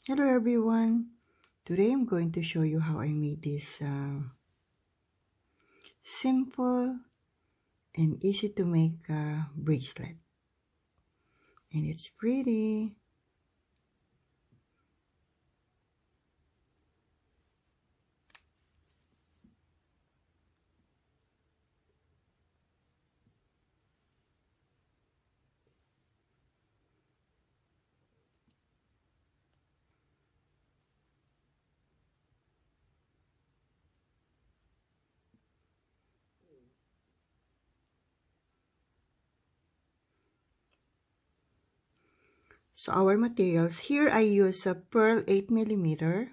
Hello everyone. Today I'm going to show you how I made this simple and easy to make bracelet. And it's pretty. So our materials, here I use a pearl 8mm,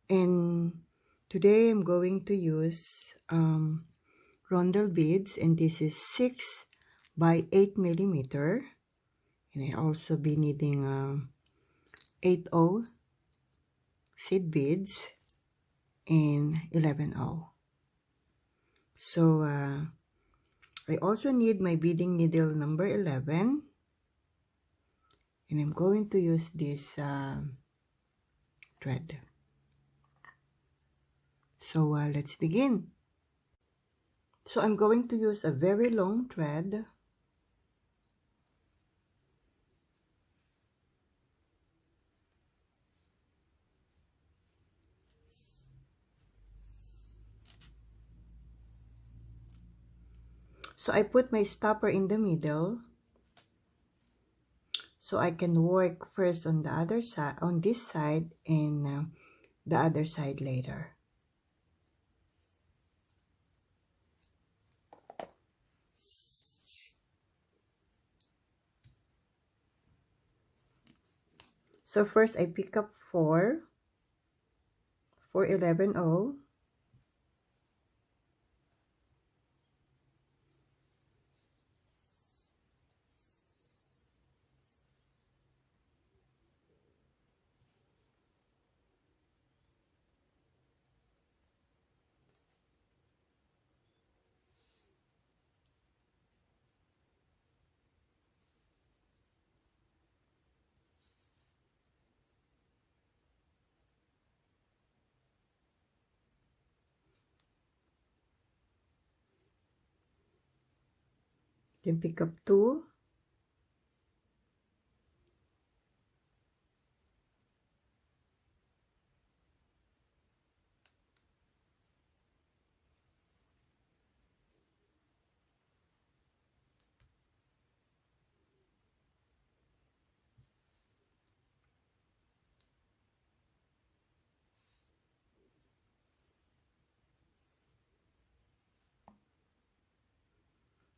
and today I'm going to use rondel beads, and this is 6 by 8mm, and I also be needing 8/0 seed beads and 11/0. So I also need my beading needle number 11, and I'm going to use this thread. So let's begin. So I'm going to use a very long thread. So I put my stopper in the middle, so I can work first on the other side, on this side, and the other side later. So first I pick up 4 for 11/0. Then pick up 2.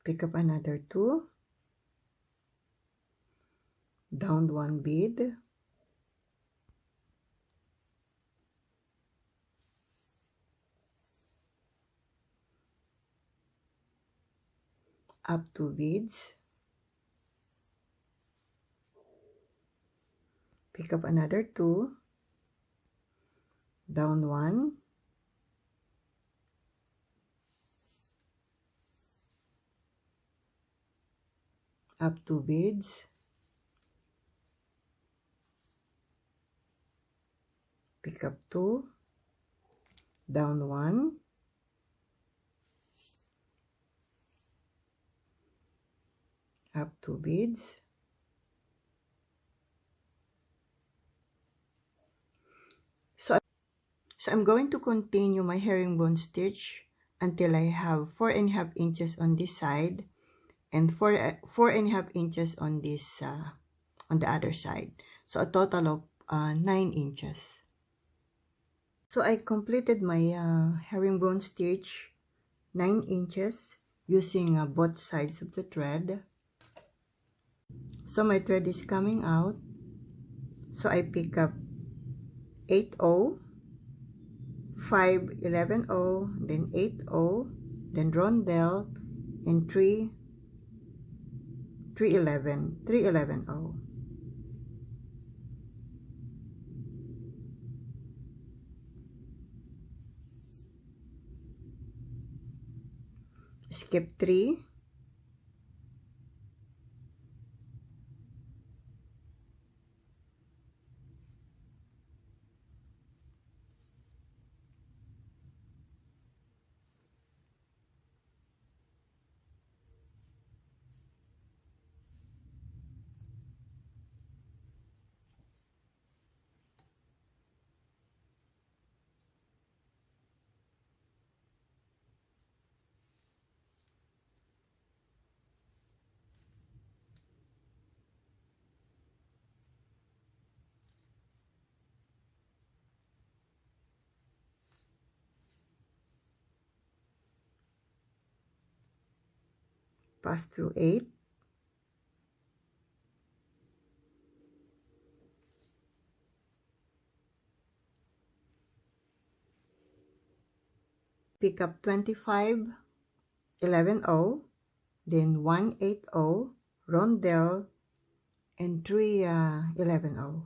Pick up another 2. Down 1 bead. Up 2 beads. Pick up another 2. Down 1. Up 2 beads. Pick up 2. Down 1. Up 2 beads. So I'm going to continue my herringbone stitch until I have 4.5 inches on this side and 4.5 inches on this on the other side. So a total of 9 inches. So I completed my herringbone stitch 9 inches using both sides of the thread. So my thread is coming out. So I pick up 8/0, 5 11/0, then 8/0, then rondel, and 3 11/0. Skip 3. pass through 8, pick up 25, 11-0, then 1-8-0, rondel, and 3 11-0.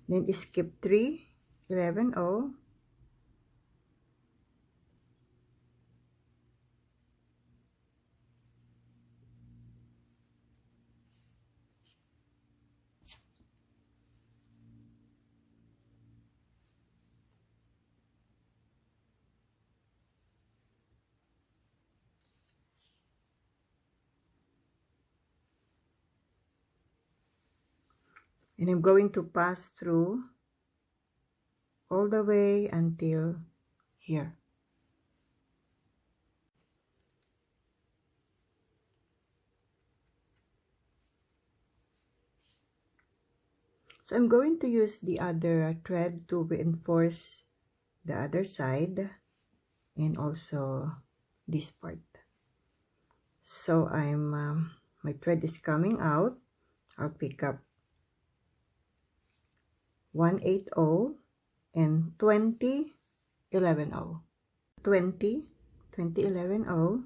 Then skip 3 11-0, and I'm going to pass through all the way until here. So I'm going to use the other thread to reinforce the other side and also this part. So my thread is coming out. I'll pick up 1-8-0 and 20 11-0. 20 11-0,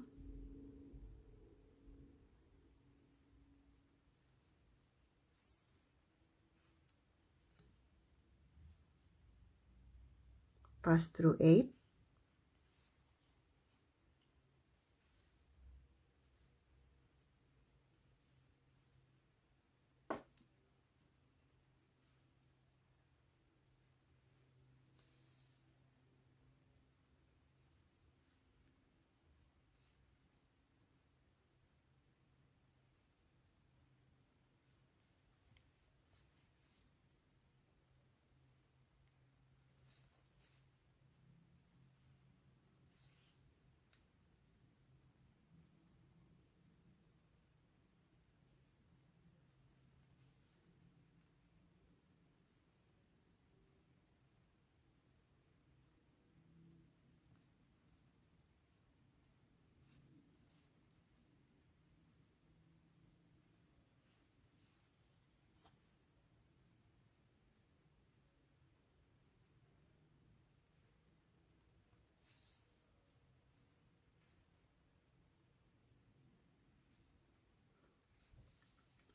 pass through 8,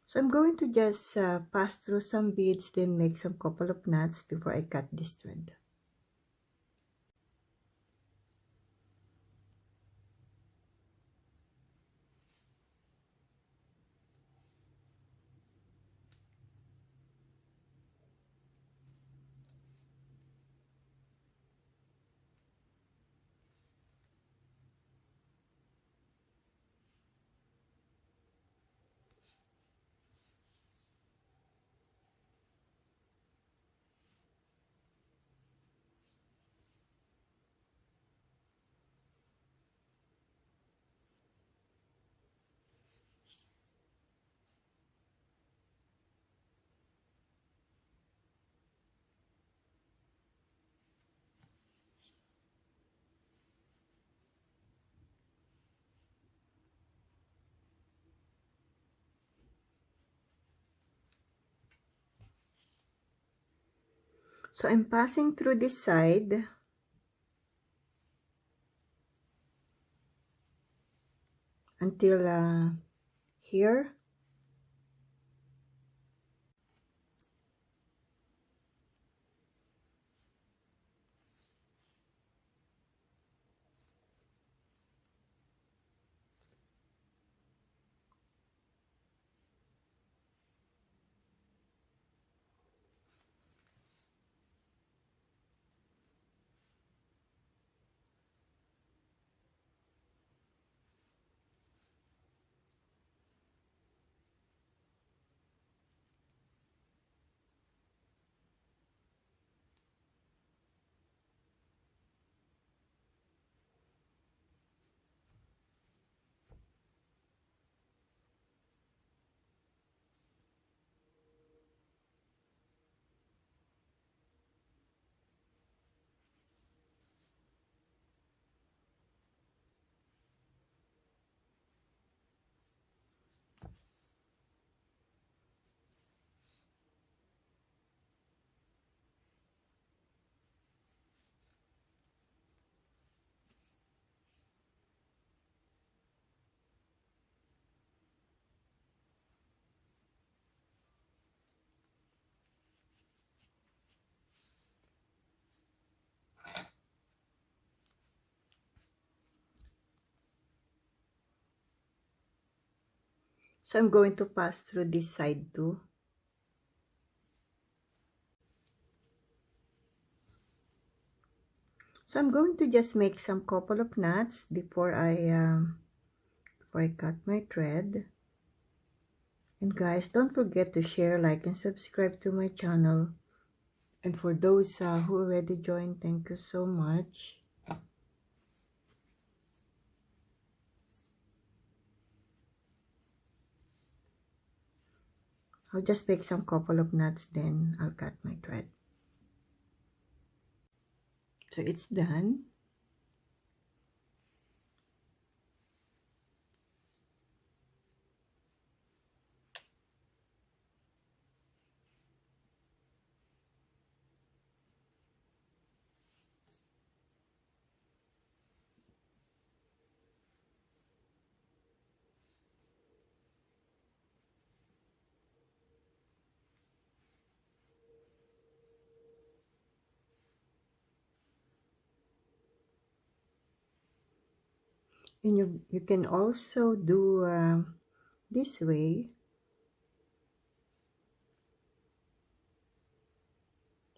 so I'm going to just pass through some beads, then make some couple of knots before I cut this thread. So I'm passing through this side until here. So I'm going to pass through this side too. So I'm going to just make some couple of knots before I cut my thread. And guys, don't forget to share, like, and subscribe to my channel. And for those who already joined, thank you so much. I'll just make some couple of knots, then I'll cut my thread. So it's done. And you can also do this way.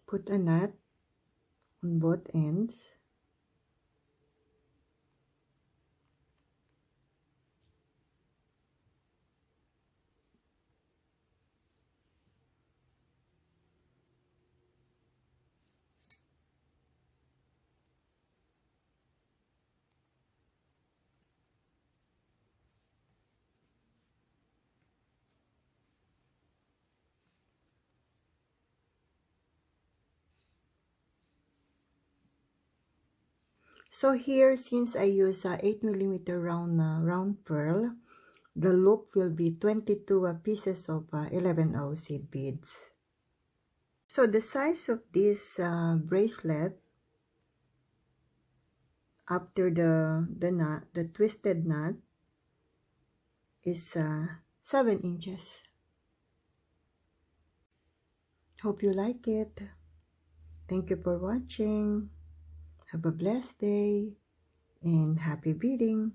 Put a knot on both ends. So here, since I use 8mm round pearl, the loop will be 22 pieces of 11/0 seed beads. So the size of this bracelet, after the twisted knot, is 7 inches. Hope you like it. Thank you for watching. Have a blessed day and happy beading.